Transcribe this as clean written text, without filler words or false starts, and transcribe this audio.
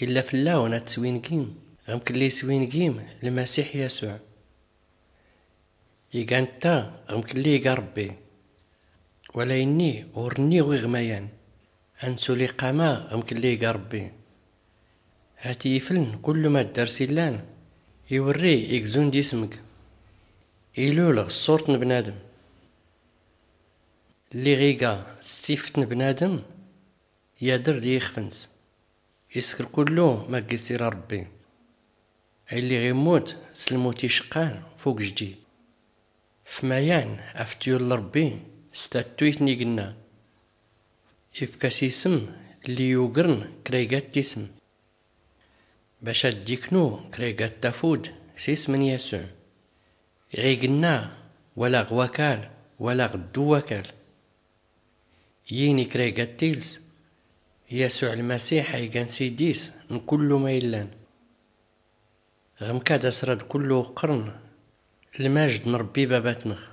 إلا فلاونا تسوينكيم غمكلي سوينكيم المسيح يسوع. يقانتا غمكلي يقا ربي ولا إني ورني غميان أنسو لي قاما غمكلي يقا ربي. هاتي يفلن كل ما الدرسيلان يوري يكزون دي سمك يلولغ صورة بنادم اللي غيقا سيفت بنادم يادر دي يخفنس يسكر كله ما قصير ربي. اللي غيموت سلموت يشقان فوق جدي فمايان افتيول ربي ستاتويتني قلنا يفكاس يسم اللي يوقرن كريقات تسم باش اديكنو كريقات تفود سيس من يسوع. غيقنا ولا غواكال ولا غدو وكال ييني كريقات تيلس يسوع المسيح يقان سيديس نكل ما يلان. غمكاد أسرد كله قرن المجد نربي باباتنخ